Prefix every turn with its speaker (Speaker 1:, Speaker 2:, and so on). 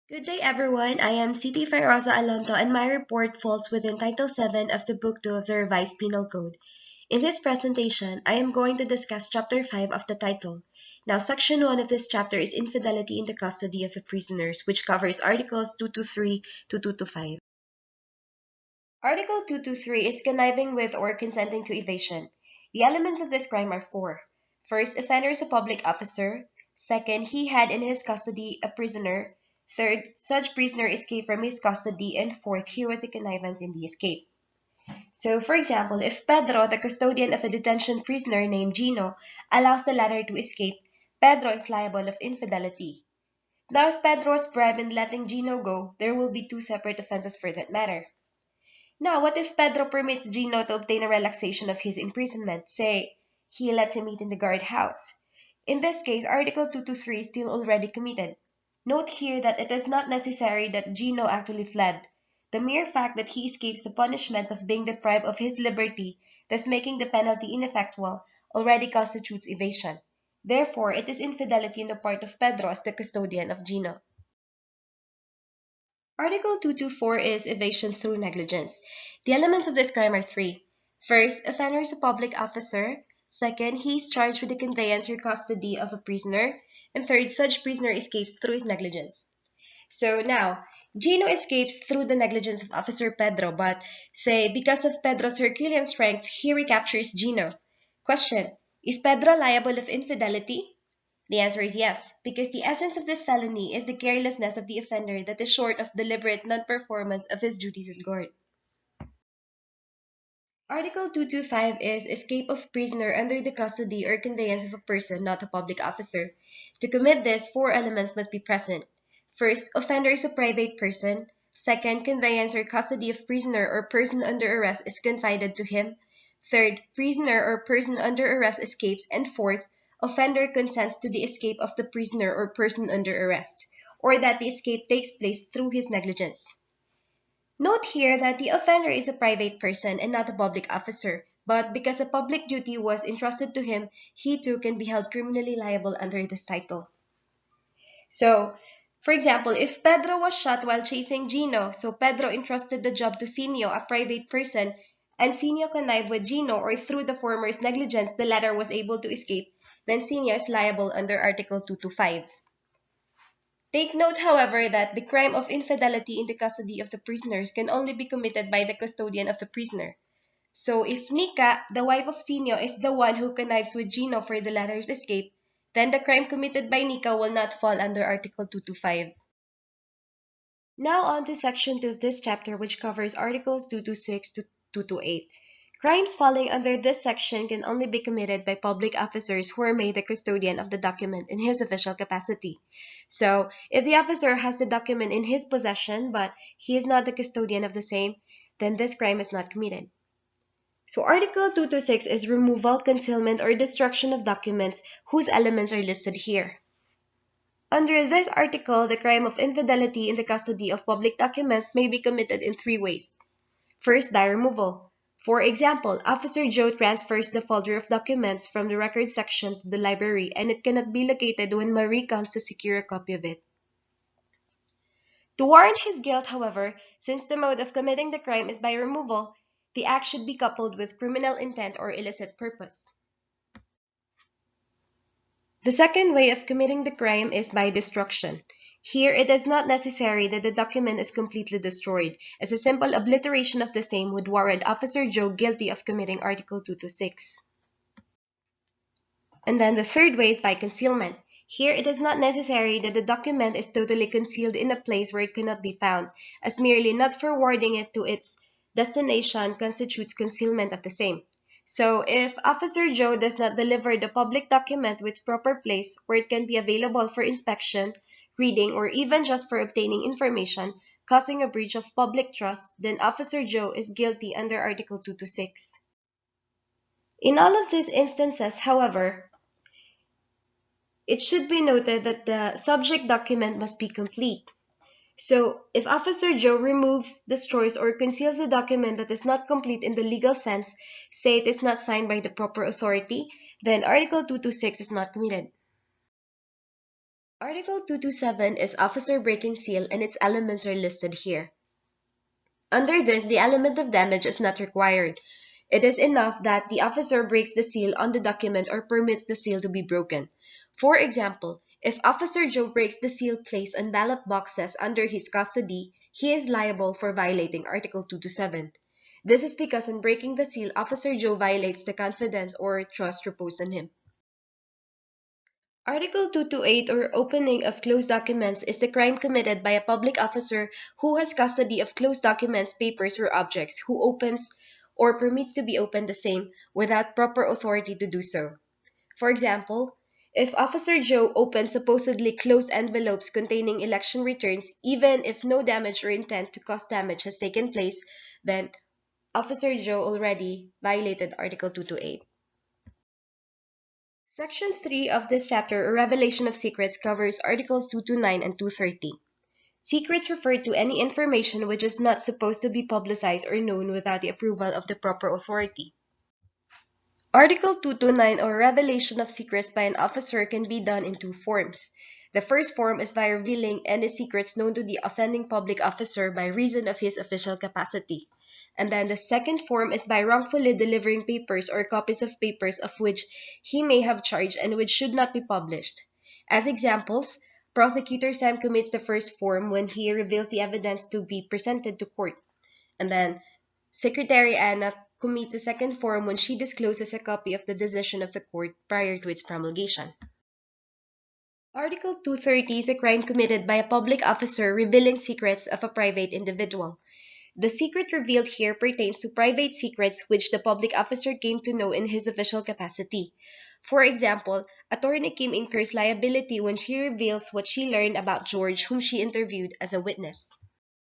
Speaker 1: Good day, everyone. I am Siti Fairoza Alonto, and my report falls within Title 7 of the Book 2 of the Revised Penal Code. In this presentation, I am going to discuss Chapter 5 of the title. Now, Section 1 of this chapter is Infidelity in the Custody of the Prisoners, which covers Articles 223 to 225. Article 223 is conniving with or consenting to evasion. The elements of this crime are four. First, offender is a public officer. Second, he had in his custody a prisoner. Third, such prisoner escaped from his custody. And fourth, he was a connivance in the escape. So, for example, if Pedro, the custodian of a detention prisoner named Gino, allows the latter to escape, Pedro is liable of infidelity. Now, if Pedro was bribed in letting Gino go, there will be two separate offenses for that matter. Now, what if Pedro permits Gino to obtain a relaxation of his imprisonment? Say, he lets him eat in the guardhouse. In this case, Article 223 is still already committed. Note here that it is not necessary that Gino actually fled. The mere fact that he escapes the punishment of being deprived of his liberty, thus making the penalty ineffectual, already constitutes evasion. Therefore, it is infidelity on the part of Pedro as the custodian of Gino. Article 224 is evasion through negligence. The elements of this crime are three. First, offender is a public officer. Second, he is charged with the conveyance or custody of a prisoner. And third, such prisoner escapes through his negligence. So now, Gino escapes through the negligence of Officer Pedro, but say because of Pedro's Herculean strength, he recaptures Gino. Question: is Pedro liable of infidelity? The answer is yes, because the essence of this felony is the carelessness of the offender that is short of deliberate non-performance of his duties as guard. Article 225 is escape of prisoner under the custody or conveyance of a person, not a public officer. To commit this, four elements must be present. First, offender is a private person. Second, conveyance or custody of prisoner or person under arrest is confided to him. Third, prisoner or person under arrest escapes. And fourth, offender consents to the escape of the prisoner or person under arrest, or that the escape takes place through his negligence. Note here that the offender is a private person and not a public officer, but because a public duty was entrusted to him, he too can be held criminally liable under this title. So, for example, if Pedro was shot while chasing Gino, so Pedro entrusted the job to Sinio, a private person, and Sinio connived with Gino, or through the former's negligence the latter was able to escape, then Sinio is liable under Article 225. Take note, however, that the crime of infidelity in the custody of the prisoners can only be committed by the custodian of the prisoner. So if Nika, the wife of Sinio, is the one who connives with Gino for the latter's escape, then the crime committed by Nika will not fall under Article 225. Now on to Section 2 of this chapter, which covers Articles 226 to 228. Crimes falling under this section can only be committed by public officers who are made the custodian of the document in his official capacity. So, if the officer has the document in his possession but he is not the custodian of the same, then this crime is not committed. So Article 226 is removal, concealment, or destruction of documents whose elements are listed here. Under this article, the crime of infidelity in the custody of public documents may be committed in three ways. First, by removal. For example, Officer Joe transfers the folder of documents from the records section to the library, and it cannot be located when Marie comes to secure a copy of it. To warrant his guilt, however, since the mode of committing the crime is by removal, the act should be coupled with criminal intent or illicit purpose. The second way of committing the crime is by destruction. Here, it is not necessary that the document is completely destroyed, as a simple obliteration of the same would warrant Officer Joe guilty of committing Article 226. And then the third way is by concealment. Here, it is not necessary that the document is totally concealed in a place where it cannot be found, as merely not forwarding it to its destination constitutes concealment of the same. So, if Officer Joe does not deliver the public document to its proper place where it can be available for inspection, reading, or even just for obtaining information, causing a breach of public trust, then Officer Joe is guilty under Article 226. In all of these instances, however, it should be noted that the subject document must be complete. So, if Officer Joe removes, destroys, or conceals a document that is not complete in the legal sense, say it is not signed by the proper authority, then Article 226 is not committed. Article 227 is officer breaking seal and its elements are listed here. Under this, the element of damage is not required. It is enough that the officer breaks the seal on the document or permits the seal to be broken. For example, if Officer Joe breaks the seal placed on ballot boxes under his custody, he is liable for violating Article 227. This is because in breaking the seal, Officer Joe violates the confidence or trust reposed on him. Article 228 or opening of closed documents is the crime committed by a public officer who has custody of closed documents, papers, or objects who opens or permits to be opened the same without proper authority to do so. For example, if Officer Joe opens supposedly closed envelopes containing election returns, even if no damage or intent to cause damage has taken place, then Officer Joe already violated Article 228. Section 3 of this chapter, or Revelation of Secrets, covers Articles 229 and 230. Secrets refer to any information which is not supposed to be publicized or known without the approval of the proper authority. Article 229, or Revelation of Secrets by an officer, can be done in two forms. The first form is by revealing any secrets known to the offending public officer by reason of his official capacity. And then the second form is by wrongfully delivering papers or copies of papers of which he may have charge and which should not be published. As examples, Prosecutor Sam commits the first form when he reveals the evidence to be presented to court. And then Secretary Anna commits the second form when she discloses a copy of the decision of the court prior to its promulgation. Article 230 is a crime committed by a public officer revealing secrets of a private individual. The secret revealed here pertains to private secrets which the public officer came to know in his official capacity. For example, Attorney Kim incurs liability when she reveals what she learned about George, whom she interviewed as a witness.